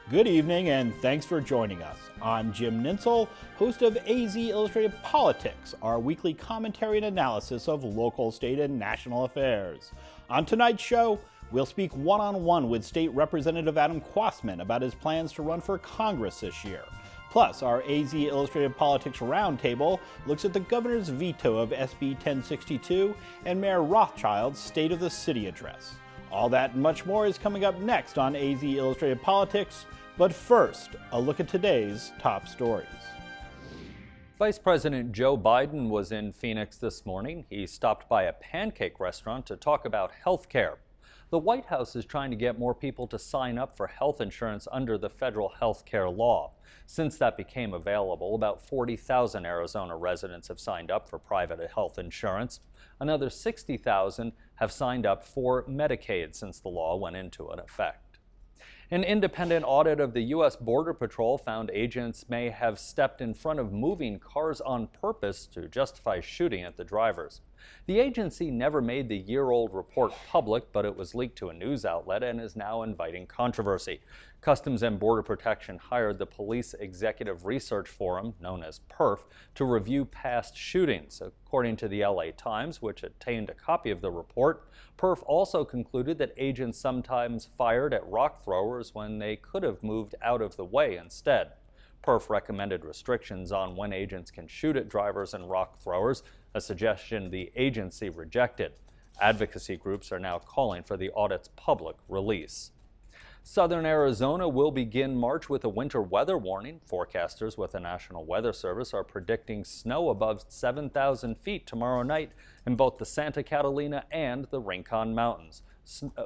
Good evening and thanks for joining us. I'm Jim Ninsel, host of AZ Illustrated Politics, our weekly commentary and analysis of local, state, and national affairs. On tonight's show, we'll speak one-on-one with State Representative Adam Kwasman about his plans to run for Congress this year. Plus, our AZ Illustrated Politics Roundtable looks at the governor's veto of SB 1062 and Mayor Rothschild's State of the City address. All that and much more is coming up next on AZ Illustrated Politics. But first, a look at today's top stories. Vice President Joe Biden was in Phoenix this morning. He stopped by a pancake restaurant to talk about health care. The White House is trying to get more people to sign up for health insurance under the federal health care law. Since that became available, about 40,000 Arizona residents have signed up for private health insurance. Another 60,000 have signed up for Medicaid since the law went into effect. An independent audit of the U.S. Border Patrol found agents may have stepped in front of moving cars on purpose to justify shooting at the drivers. The agency never made the year-old report public, but it was leaked to a news outlet and is now inviting controversy. Customs and Border Protection hired the Police Executive Research Forum, known as PERF, to review past shootings. According to the LA Times, which obtained a copy of the report, PERF also concluded that agents sometimes fired at rock throwers when they could have moved out of the way instead. PERF recommended restrictions on when agents can shoot at drivers and rock throwers, a suggestion the agency rejected. Advocacy groups are now calling for the audit's public release. Southern Arizona will begin March with a winter weather warning. Forecasters with the National Weather Service are predicting snow above 7,000 feet tomorrow night in both the Santa Catalina and the Rincon Mountains.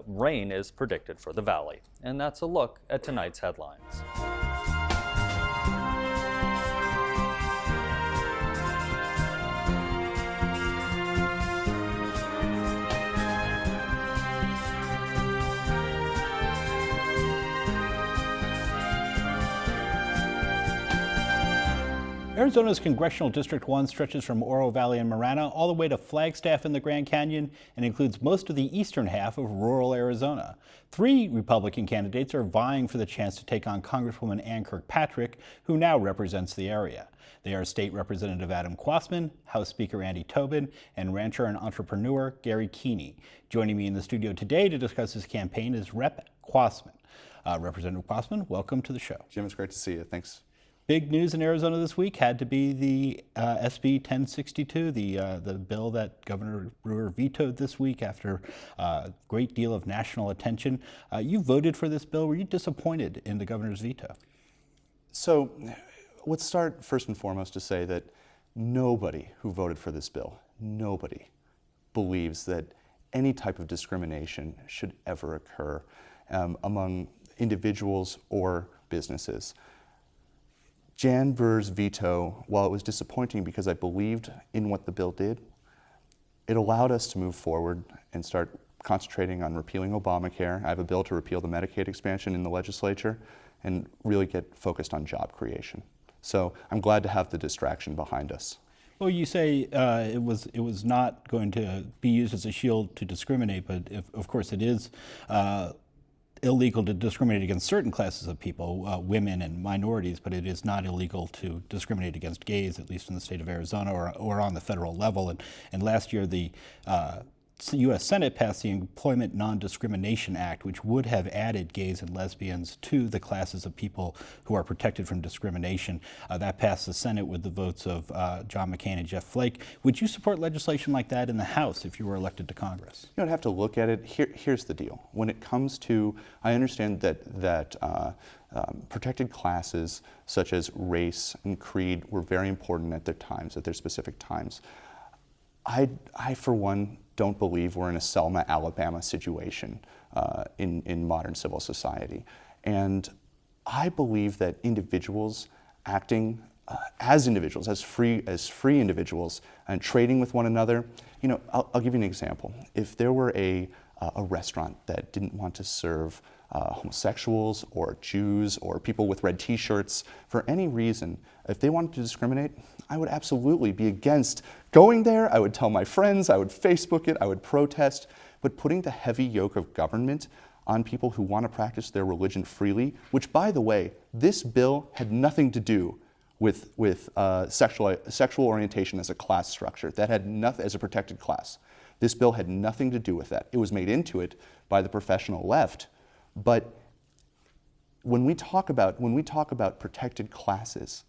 Rain is predicted for the valley. And that's a look at tonight's headlines. Arizona's Congressional District 1 stretches from Oro Valley and Marana all the way to Flagstaff in the Grand Canyon and includes most of the eastern half of rural Arizona. 3 Republican candidates are vying for the chance to take on Congresswoman Ann Kirkpatrick, who now represents the area. They are State Representative Adam Kwasman, House Speaker Andy Tobin, and rancher and entrepreneur Gary Keeney. Joining me in the studio today to discuss his campaign is Rep. Kwasman. Representative Kwasman, welcome to the show. Jim, it's great to see you. Thanks. Big news in Arizona this week had to be the SB 1062, the bill that Governor Brewer vetoed this week after a great deal of national attention. You voted for this bill. Were you disappointed in the governor's veto? So let's start first and foremost to say that nobody who voted for this bill, nobody believes that any type of discrimination should ever occur among individuals or businesses. Jan Brewer's veto, while it was disappointing because I believed in what the bill did, it allowed us to move forward and start concentrating on repealing Obamacare. I have a bill to repeal the Medicaid expansion in the legislature and really get focused on job creation. So I'm glad to have the distraction behind us. Well, you say it was not going to be used as a shield to discriminate, but of course it is illegal to discriminate against certain classes of people, women and minorities, but it is not illegal to discriminate against gays, at least in the state of Arizona or on the federal level. And last year, the U.S. Senate passed the Employment Non-Discrimination Act, which would have added gays and lesbians to the classes of people who are protected from discrimination. That passed the Senate with the votes of John McCain and Jeff Flake. Would you support legislation like that in the House if you were elected to Congress? You don't have to look at it. Here's the deal. When it comes to, I understand that protected classes such as race and creed were very important at their specific times. I, for one, don't believe we're in a Selma, Alabama situation in modern civil society. And I believe that individuals acting as individuals, as free individuals, and trading with one another, I'll give you an example. If there were a restaurant that didn't want to serve homosexuals or Jews or people with red t-shirts for any reason, if they wanted to discriminate, I would absolutely be against going there. I would tell my friends, I would Facebook it, I would protest. But putting the heavy yoke of government on people who want to practice their religion freely, which, by the way, this bill had nothing to do with sexual orientation as a class structure. That had nothing, as a protected class. This bill had nothing to do with that. It was made into it by the professional left. But when we talk about protected classes,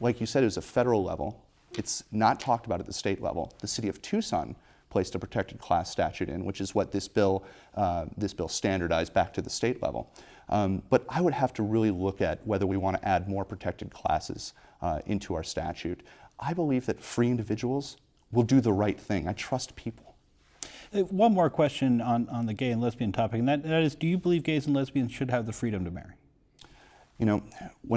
like you said, it was a federal level. It's not talked about at the state level. The city of Tucson placed a protected class statute in, which is what this bill standardized back to the state level. But I would have to really look at whether we want to add more protected classes into our statute. I believe that free individuals will do the right thing. I trust people. One more question on the gay and lesbian topic, and that is, do you believe gays and lesbians should have the freedom to marry? You know,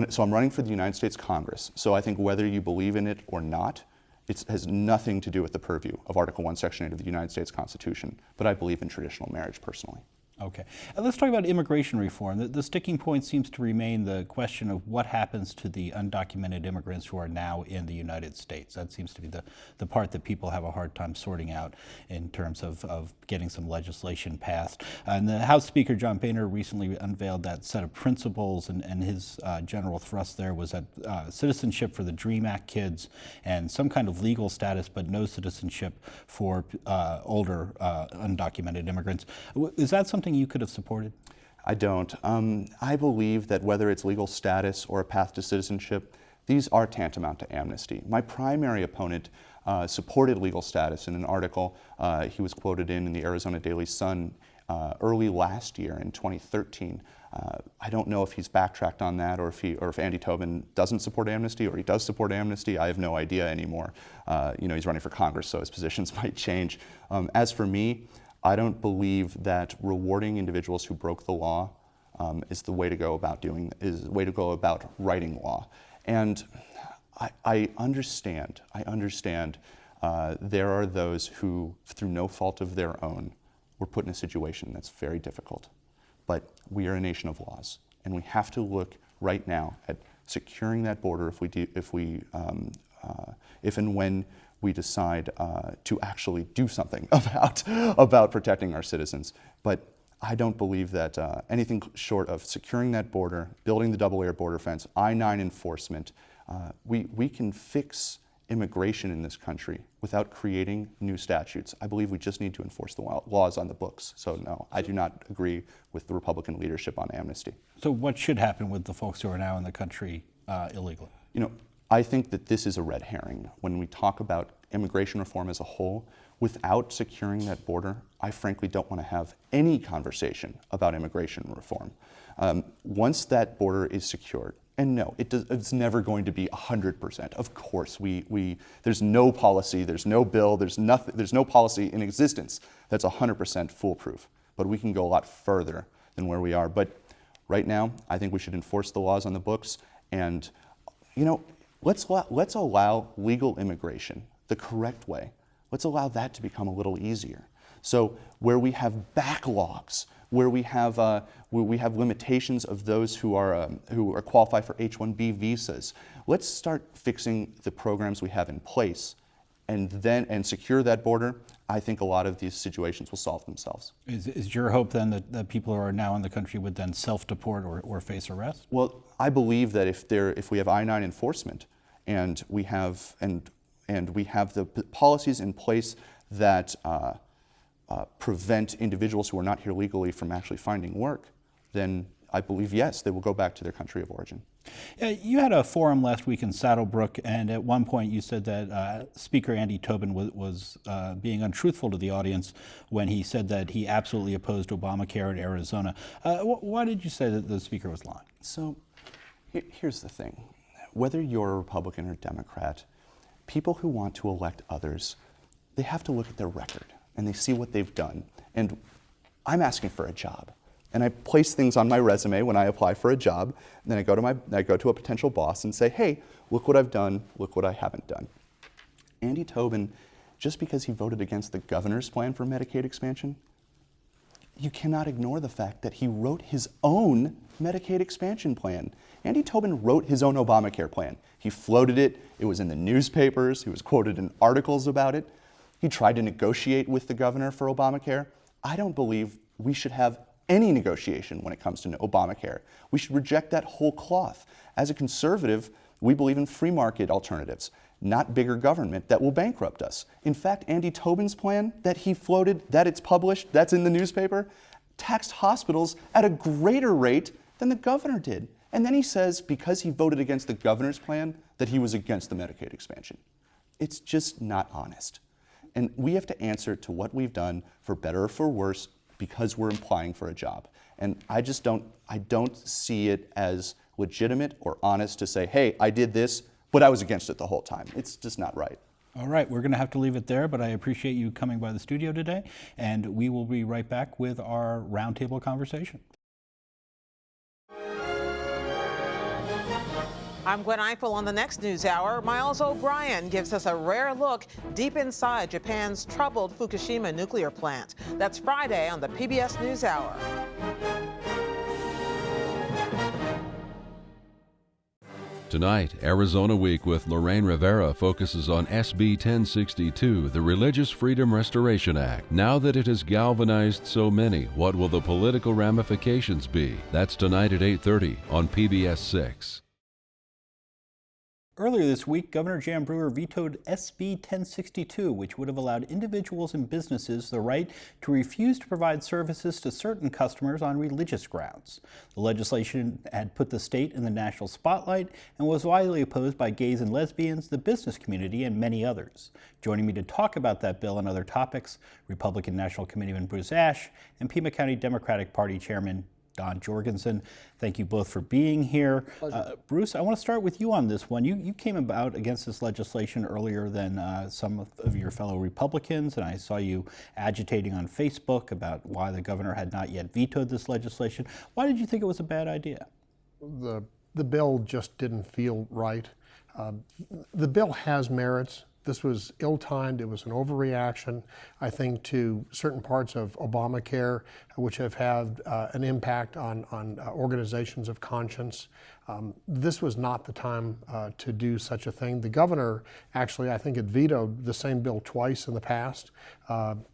so I'm running for the United States Congress, so I think whether you believe in it or not, it has nothing to do with the purview of Article 1, Section 8 of the United States Constitution, but I believe in traditional marriage personally. Okay. Let's talk about immigration reform. The sticking point seems to remain the question of what happens to the undocumented immigrants who are now in the United States. That seems to be the part that people have a hard time sorting out in terms of getting some legislation passed. And the House Speaker, John Boehner, recently unveiled that set of principles, and his general thrust there was that citizenship for the DREAM Act kids and some kind of legal status, but no citizenship for older undocumented immigrants. Is that something you could have supported? I don't. I believe that whether it's legal status or a path to citizenship, these are tantamount to amnesty. My primary opponent supported legal status in an article he was quoted in the Arizona Daily Sun early last year in 2013. I don't know if he's backtracked on that, or if Andy Tobin doesn't support amnesty, or he does support amnesty. I have no idea anymore. He's running for Congress, so his positions might change. As for me, I don't believe that rewarding individuals who broke the law is the way to go about writing law. And I understand. There are those who, through no fault of their own, were put in a situation that's very difficult. But we are a nation of laws, and we have to look right now at securing that border if and when we decide to actually do something about protecting our citizens. But I don't believe that anything short of securing that border, building the double-layer border fence, I-9 enforcement, we can fix immigration in this country without creating new statutes. I believe we just need to enforce the laws on the books. So no, I do not agree with the Republican leadership on amnesty. So what should happen with the folks who are now in the country illegally? I think that this is a red herring. When we talk about immigration reform as a whole, without securing that border, I frankly don't want to have any conversation about immigration reform. Once that border is secured, and no, it's never going to be 100%. Of course, there's no policy, there's no bill, there's no policy in existence that's 100% foolproof. But we can go a lot further than where we are. But right now, I think we should enforce the laws on the books, and let's allow legal immigration the correct way. Let's allow that to become a little easier. So where we have backlogs, where we have limitations of those who are qualified for H-1B visas, let's start fixing the programs we have in place, and secure that border. I think a lot of these situations will solve themselves. Is your hope then that people who are now in the country would then self-deport or face arrest? Well, I believe that if we have I-9 enforcement and we have the policies in place that prevent individuals who are not here legally from actually finding work, then I believe, yes, they will go back to their country of origin. You had a forum last week in Saddlebrook, and at one point you said that Speaker Andy Tobin was being untruthful to the audience when he said that he absolutely opposed Obamacare in Arizona. Why did you say that the Speaker was lying? So here's the thing. Whether you're a Republican or Democrat, people who want to elect others, they have to look at their record, and they see what they've done. And I'm asking for a job. And I place things on my resume when I apply for a job, and then I go to a potential boss and say, hey, look what I've done, look what I haven't done. Andy Tobin, just because he voted against the governor's plan for Medicaid expansion, you cannot ignore the fact that he wrote his own Medicaid expansion plan. Andy Tobin wrote his own Obamacare plan. He floated it, it was in the newspapers, he was quoted in articles about it. He tried to negotiate with the governor for Obamacare. I don't believe we should have any negotiation when it comes to Obamacare. We should reject that whole cloth. As a conservative, we believe in free market alternatives, not bigger government that will bankrupt us. In fact, Andy Tobin's plan that he floated, that it's published, that's in the newspaper, taxed hospitals at a greater rate than the governor did. And then he says, because he voted against the governor's plan, that he was against the Medicaid expansion. It's just not honest. And we have to answer to what we've done, for better or for worse, because we're applying for a job. And I don't see it as legitimate or honest to say, hey, I did this, but I was against it the whole time. It's just not right. All right, we're going to have to leave it there, but I appreciate you coming by the studio today, and we will be right back with our roundtable conversation. I'm Gwen Eiffel. On the next News Hour, Miles O'Brien gives us a rare look deep inside Japan's troubled Fukushima nuclear plant. That's Friday on the PBS NewsHour. Tonight, Arizona Week with Lorraine Rivera focuses on SB 1062, the Religious Freedom Restoration Act. Now that it has galvanized so many, what will the political ramifications be? That's tonight at 8:30 on PBS 6. Earlier this week, Governor Jan Brewer vetoed SB 1062, which would have allowed individuals and businesses the right to refuse to provide services to certain customers on religious grounds. The legislation had put the state in the national spotlight and was widely opposed by gays and lesbians, the business community, and many others. Joining me to talk about that bill and other topics, Republican National Committeeman Bruce Ashe and Pima County Democratic Party Chairman Don Jorgensen. Thank you both for being here. Bruce, I want to start with you on this one. You came about against this legislation earlier than some of your fellow Republicans, and I saw you agitating on Facebook about why the governor had not yet vetoed this legislation. Why did you think it was a bad idea? The bill just didn't feel right. The bill has merits. This was ill-timed. It was an overreaction, I think, to certain parts of Obamacare, which have had an impact on organizations of conscience. This was not the time to do such a thing. The governor actually, I think, had vetoed the same bill twice in the past.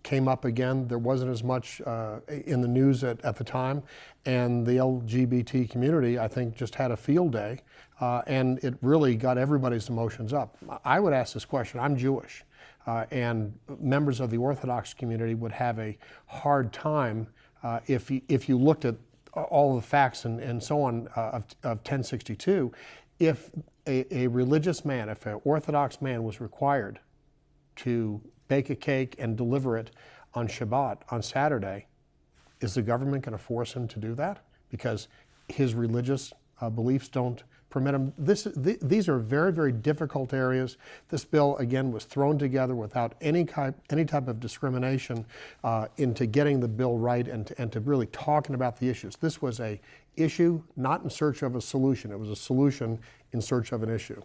Came up again. There wasn't as much in the news at the time. And the LGBT community, I think, just had a field day. And it really got everybody's emotions up. I would ask this question. I'm Jewish, and members of the Orthodox community would have a hard time if you looked at all the facts and so on of 1062. If a religious man, if an Orthodox man was required to bake a cake and deliver it on Shabbat, on Saturday, is the government going to force him to do that because his religious beliefs don't permit him? These are very, very difficult areas. This bill, again, was thrown together without any type of discrimination into getting the bill right and to really talking about the issues. This was a issue not in search of a solution. It was a solution in search of an issue.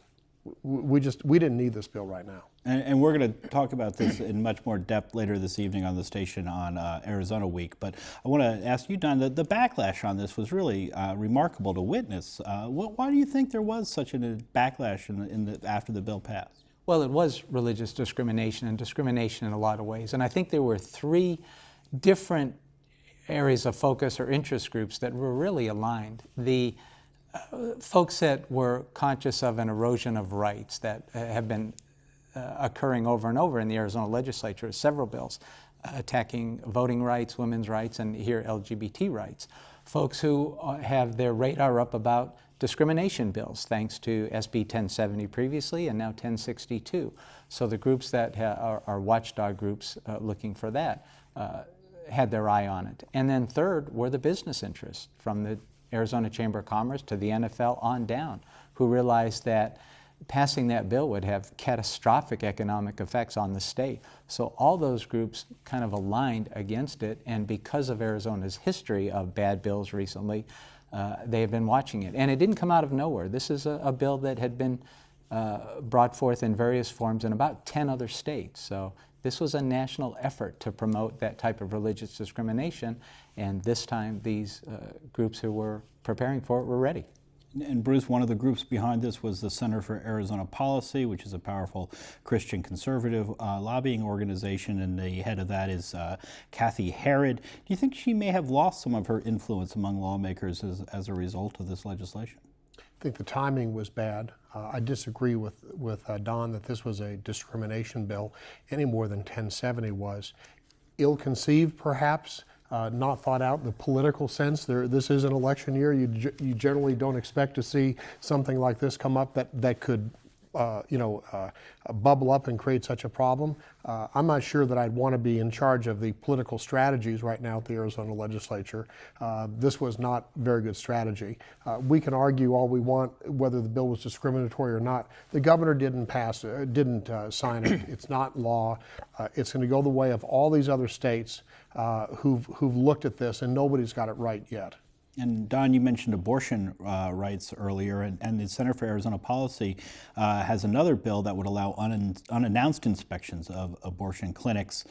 We didn't need this bill right now. And we're going to talk about this in much more depth later this evening on the station on Arizona Week. But I want to ask you, Don, the backlash on this was really remarkable to witness. Why do you think there was such a backlash after the bill passed? Well, it was religious discrimination, and discrimination in a lot of ways. And I think there were three different areas of focus or interest groups that were really aligned. The folks that were conscious of an erosion of rights that have been occurring over and over in the Arizona legislature, several bills attacking voting rights, women's rights, and here LGBT rights. Folks who have their radar up about discrimination bills, thanks to SB 1070 previously and now 1062. So the groups that are watchdog groups looking for that had their eye on it. And then third were the business interests, from the Arizona Chamber of Commerce to the NFL on down, who realized that passing that bill would have catastrophic economic effects on the state. So all those groups kind of aligned against it, and because of Arizona's history of bad bills recently, they have been watching it. And it didn't come out of nowhere. This is a bill that had been brought forth in various forms in about 10 other states. So this was a national effort to promote that type of religious discrimination, and this time these groups who were preparing for it were ready. And Bruce, one of the groups behind this was the Center for Arizona Policy, which is a powerful Christian conservative lobbying organization, and the head of that is Kathy Herod. Do you think she may have lost some of her influence among lawmakers as a result of this legislation? I think the timing was bad. I disagree with Don that this was a discrimination bill any more than 1070 was. Ill-conceived, perhaps. Not thought out in the political sense. This is an election year. You generally don't expect to see something like this come up that could, bubble up and create such a problem. I'm not sure that I'd want to be in charge of the political strategies right now at the Arizona legislature. This was not very good strategy. We can argue all we want whether the bill was discriminatory or not. The governor didn't sign it. It's not law. It's going to go the way of all these other states who've looked at this, and nobody's got it right yet. And Don, you mentioned abortion rights earlier, and the Center for Arizona Policy has another bill that would allow unannounced inspections of abortion clinics.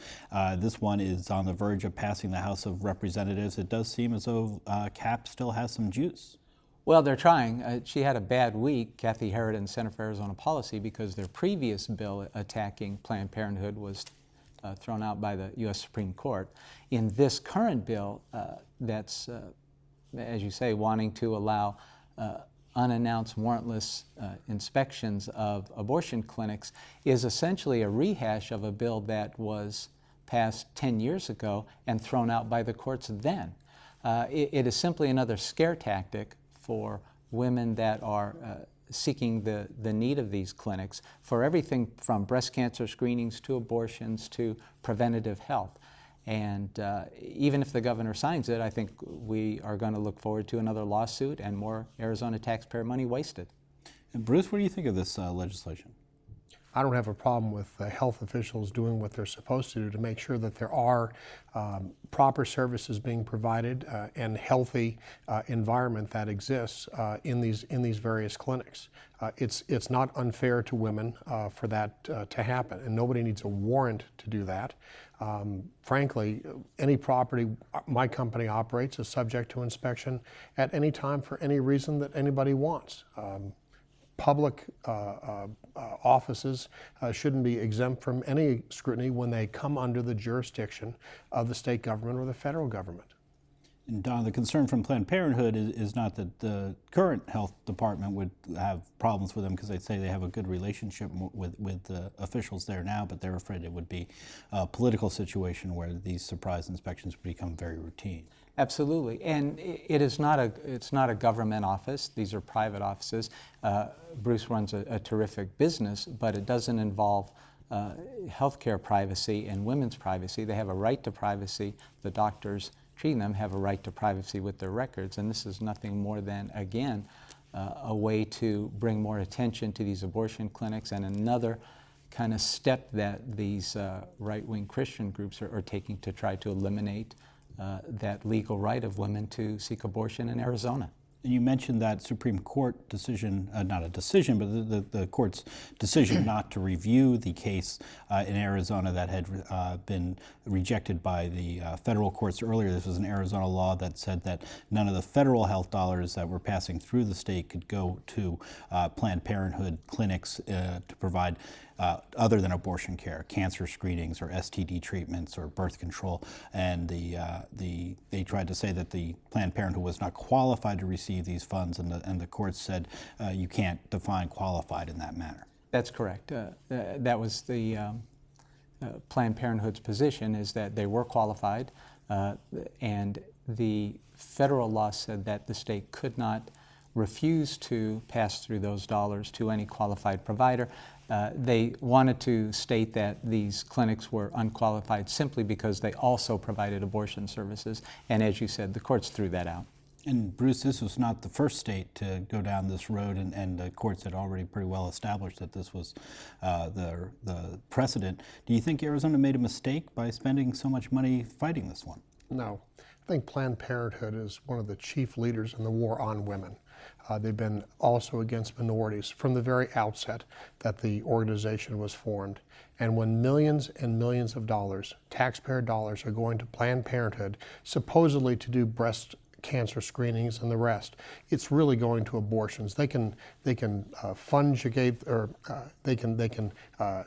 This one is on the verge of passing the House of Representatives. It does seem as though CAP still has some juice. Well, they're trying. She had a bad week, Kathy Herod and Center for Arizona Policy, because their previous bill attacking Planned Parenthood was thrown out by the U.S. Supreme Court. In this current bill, that's as you say, wanting to allow unannounced warrantless inspections of abortion clinics is essentially a rehash of a bill that was passed 10 years ago and thrown out by the courts then. It is simply another scare tactic for women that are seeking the need of these clinics for everything from breast cancer screenings to abortions to preventative health. And even if the governor signs it, I think we are going to look forward to another lawsuit and more Arizona taxpayer money wasted. And Bruce, what do you think of this legislation? I don't have a problem with health officials doing what they're supposed to do to make sure that there are proper services being provided and healthy environment that exists in these various clinics. It's not unfair to women for that to happen, and nobody needs a warrant to do that. Frankly, any property my company operates is subject to inspection at any time for any reason that anybody wants. Public offices shouldn't be exempt from any scrutiny when they come under the jurisdiction of the state government or the federal government. And Don, the concern from Planned Parenthood is not that the current health department would have problems with them, because they say they have a good relationship with the officials there now, but they're afraid it would be a political situation where these surprise inspections would become very routine. Absolutely, and it's not a government office. These are private offices. Bruce runs a terrific business, but it doesn't involve healthcare privacy and women's privacy. They have a right to privacy. The doctors treating them have a right to privacy with their records, and this is nothing more than, again, a way to bring more attention to these abortion clinics, and another kind of step that these right-wing Christian groups are taking to try to eliminate that legal right of women to seek abortion in Arizona. And you mentioned that Supreme Court decision, not a decision, but the court's decision not to review the case in Arizona that had been rejected by the federal courts earlier. This was an Arizona law that said that none of the federal health dollars that were passing through the state could go to Planned Parenthood clinics to provide other than abortion care, cancer screenings or STD treatments or birth control. And they tried to say that the Planned Parenthood was not qualified to receive these funds, and the courts said you can't define qualified in that manner. That's correct. That was the Planned Parenthood's position, is that they were qualified, and the federal law said that the state could not refuse to pass through those dollars to any qualified provider. They wanted to state that these clinics were unqualified simply because they also provided abortion services, and as you said, the courts threw that out. And Bruce, this was not the first state to go down this road, and the courts had already pretty well established that this was the precedent. Do you think Arizona made a mistake by spending so much money fighting this one? No. I think Planned Parenthood is one of the chief leaders in the war on women. They've been also against minorities from the very outset that the organization was formed. And when millions and millions of dollars, taxpayer dollars, are going to Planned Parenthood, supposedly to do breast cancer screenings and the rest. It's really going to abortions. They can fungate, or they can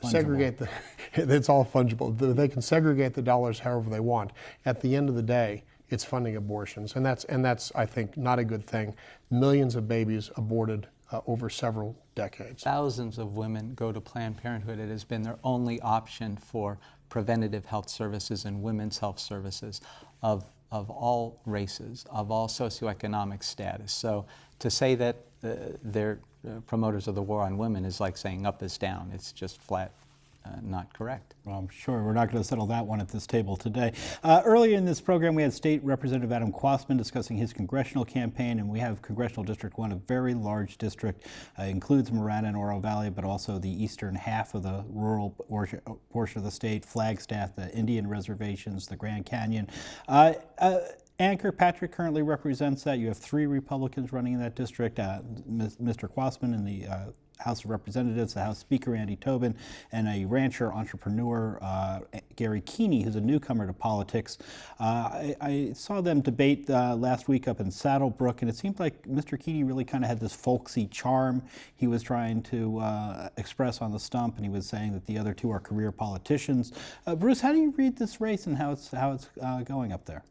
segregate the. It's all fungible. They can segregate the dollars however they want. At the end of the day, it's funding abortions, and that's I think not a good thing. Millions of babies aborted over several decades. Thousands of women go to Planned Parenthood. It has been their only option for preventative health services and women's health services of all races, of all socioeconomic status. So to say that they're promoters of the war on women is like saying up is down. It's just flat not correct. Well, I'm sure we're not going to settle that one at this table today. Earlier in this program, we had State Representative Adam Kwasman discussing his congressional campaign, and we have Congressional District 1, a very large district, includes Marana and Oro Valley, but also the eastern half of the rural portion of the state, Flagstaff, the Indian reservations, the Grand Canyon. Ann Kirkpatrick currently represents that. You have 3 Republicans running in that district, Mr. Kwasman in the House of Representatives, the House Speaker Andy Tobin, and a rancher entrepreneur, Gary Keeney, who's a newcomer to politics. I saw them debate last week up in Saddlebrook, and it seemed like Mr. Keeney really kind of had this folksy charm he was trying to express on the stump, and he was saying that the other 2 are career politicians. Bruce, how do you read this race and how it's going up there?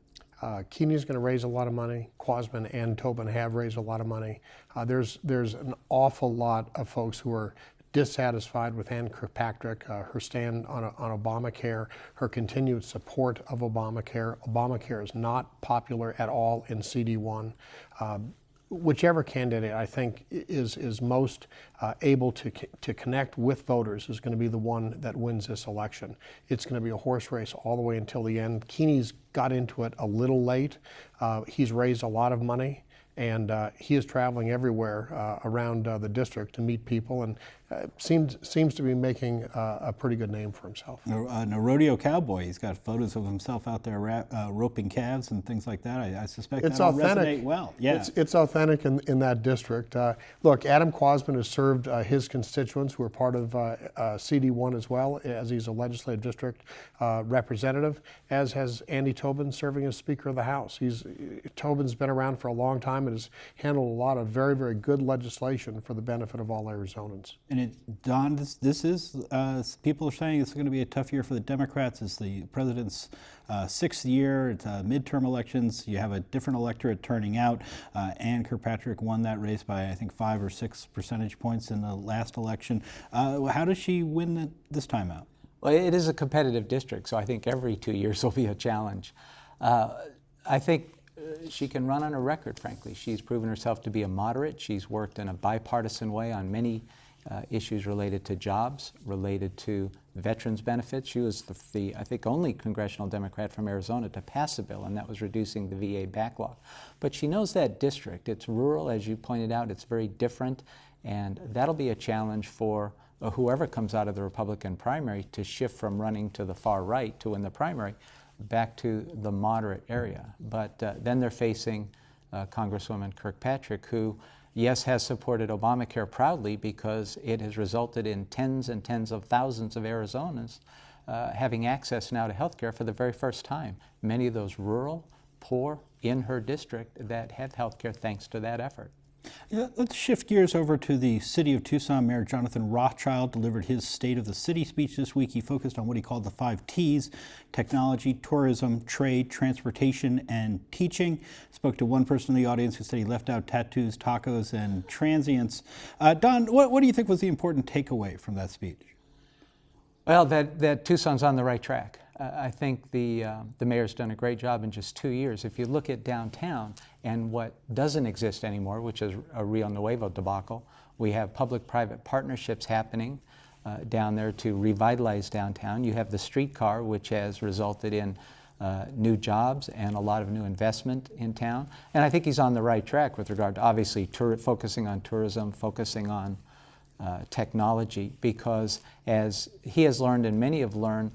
Keeney's going to raise a lot of money. Kwasman and Tobin have raised a lot of money. There's an awful lot of folks who are dissatisfied with Ann Kirkpatrick, her stand on Obamacare, her continued support of Obamacare. Obamacare is not popular at all in CD1. Whichever candidate I think is most able to connect with voters is going to be the one that wins this election. It's going to be a horse race all the way until the end. Keeney's got into it a little late. He's raised a lot of money, and he is traveling everywhere around the district to meet people, and seems to be making a pretty good name for himself. A rodeo cowboy. He's got photos of himself out there roping calves and things like that. I suspect that'll resonate well. Yeah, it's authentic in that district. Look, Adam Kwasman has served his constituents who are part of CD1 as well, as he's a legislative district representative, as has Andy Tobin serving as Speaker of the House. Tobin's been around for a long time and has handled a lot of very, very good legislation for the benefit of all Arizonans. And Don, this is, people are saying it's going to be a tough year for the Democrats. It's the president's 6th year. It's midterm elections. You have a different electorate turning out. Ann Kirkpatrick won that race by, I think, 5 or 6 percentage points in the last election. How does she win this time out? Well, it is a competitive district, so I think every 2 years will be a challenge. I think she can run on a record, frankly. She's proven herself to be a moderate. She's worked in a bipartisan way on many issues related to jobs, related to veterans benefits. She was the, I think, only congressional Democrat from Arizona to pass a bill, and that was reducing the VA backlog. But she knows that district. It's rural, as you pointed out. It's very different, and that'll be a challenge for whoever comes out of the Republican primary to shift from running to the far right to win the primary back to the moderate area. But then they're facing Congresswoman Kirkpatrick, who, yes, has supported Obamacare proudly because it has resulted in tens and tens of thousands of Arizonans having access now to health care for the very first time. Many of those rural, poor, in her district that have health care thanks to that effort. Yeah, let's shift gears over to the city of Tucson. Mayor Jonathan Rothschild delivered his State of the City speech this week. He focused on what he called the 5 T's: technology, tourism, trade, transportation, and teaching. Spoke to one person in the audience who said he left out tattoos, tacos, and transients. Don, what do you think was the important takeaway from that speech? Well, that Tucson's on the right track. I think the mayor's done a great job in just 2 years. If you look at downtown and what doesn't exist anymore, which is a Rio Nuevo debacle, we have public-private partnerships happening down there to revitalize downtown. You have the streetcar, which has resulted in new jobs and a lot of new investment in town. And I think he's on the right track with regard to, obviously, focusing on tourism, focusing on technology, because as he has learned and many have learned,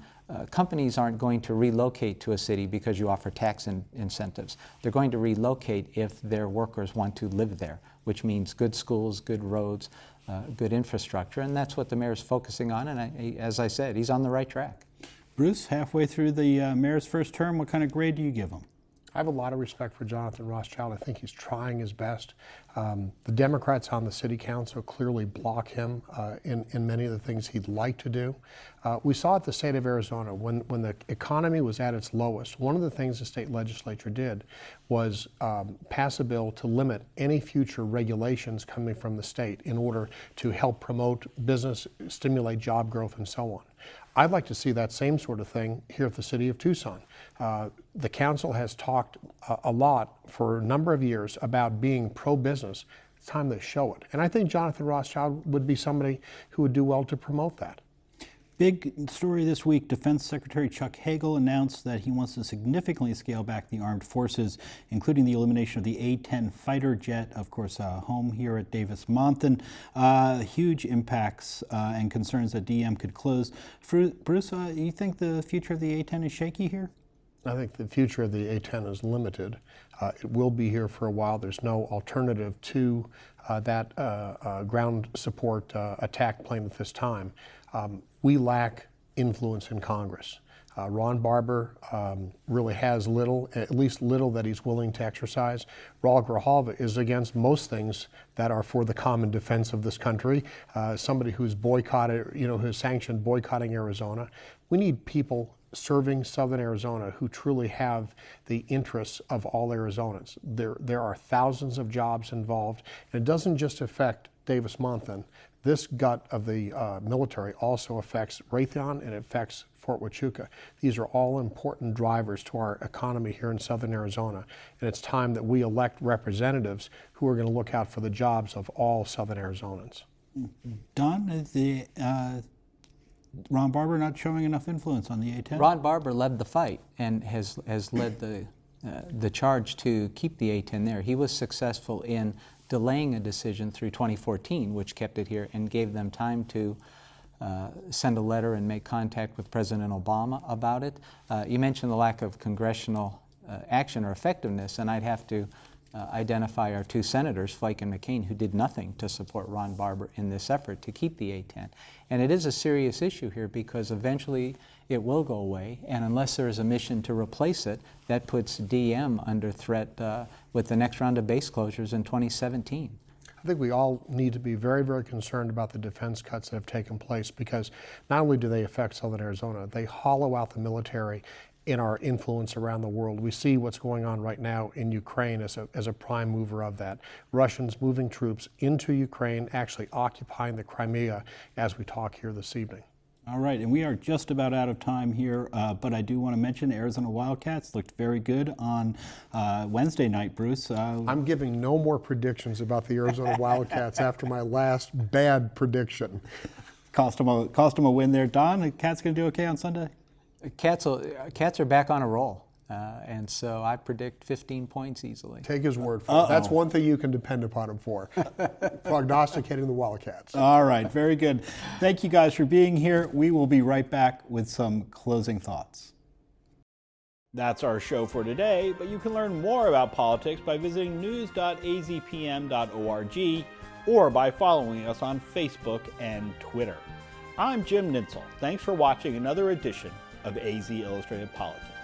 companies aren't going to relocate to a city because you offer tax incentives. They're going to relocate if their workers want to live there, which means good schools, good roads, good infrastructure, and that's what the mayor's focusing on, and as I said, he's on the right track. Bruce, halfway through the mayor's first term, what kind of grade do you give him? I have a lot of respect for Jonathan Rothschild. I think he's trying his best. The Democrats on the city council clearly block him in many of the things he'd like to do. We saw at the state of Arizona when the economy was at its lowest, one of the things the state legislature did was pass a bill to limit any future regulations coming from the state in order to help promote business, stimulate job growth, and so on. I'd like to see that same sort of thing here at the city of Tucson. The council has talked a lot for a number of years about being pro-business. It's time they show it. And I think Jonathan Rothschild would be somebody who would do well to promote that. Big story this week, Defense Secretary Chuck Hagel announced that he wants to significantly scale back the armed forces, including the elimination of the A-10 fighter jet, of course, home here at Davis-Monthan. Huge impacts and concerns that DM could close. Bruce, you think the future of the A-10 is shaky here? I think the future of the A-10 is limited. It will be here for a while. There's no alternative to that ground support attack plane at this time. We lack influence in Congress. Ron Barber really has little, at least little that he's willing to exercise. Raul Grijalva is against most things that are for the common defense of this country. Somebody who's boycotted, who's sanctioned boycotting Arizona. We need people serving Southern Arizona who truly have the interests of all Arizonans. There are thousands of jobs involved, and it doesn't just affect Davis-Monthan. This gut of the military also affects Raytheon and it affects Fort Huachuca. These are all important drivers to our economy here in Southern Arizona, and it's time that we elect representatives who are going to look out for the jobs of all Southern Arizonans. Don, Ron Barber not showing enough influence on the A-10? Ron Barber led the fight and has led the charge to keep the A-10 there. He was successful in delaying a decision through 2014, which kept it here and gave them time to send a letter and make contact with President Obama about it. You mentioned the lack of congressional action or effectiveness, and I'd have to identify our two senators, Flake and McCain, who did nothing to support Ron Barber in this effort to keep the A-10. And it is a serious issue here because eventually it will go away, and unless there is a mission to replace it, that puts DM under threat with the next round of base closures in 2017. I think we all need to be very, very concerned about the defense cuts that have taken place because not only do they affect Southern Arizona, they hollow out the military in our influence around the world. We see what's going on right now in Ukraine as a prime mover of that. Russians moving troops into Ukraine, actually occupying the Crimea as we talk here this evening. All right, and we are just about out of time here, but I do want to mention Arizona Wildcats looked very good on Wednesday night, Bruce. I'm giving no more predictions about the Arizona Wildcats after my last bad prediction. Cost them a win there. Don, the Cats going to do okay on Sunday? Cats are back on a roll, and so I predict 15 points easily. Take his word for it. That's one thing you can depend upon him for, prognosticating the Wildcats. All right, very good. Thank you guys for being here. We will be right back with some closing thoughts. That's our show for today, but you can learn more about politics by visiting news.azpm.org or by following us on Facebook and Twitter. I'm Jim Nitzel. Thanks for watching another edition of AZ Illustrated Politics.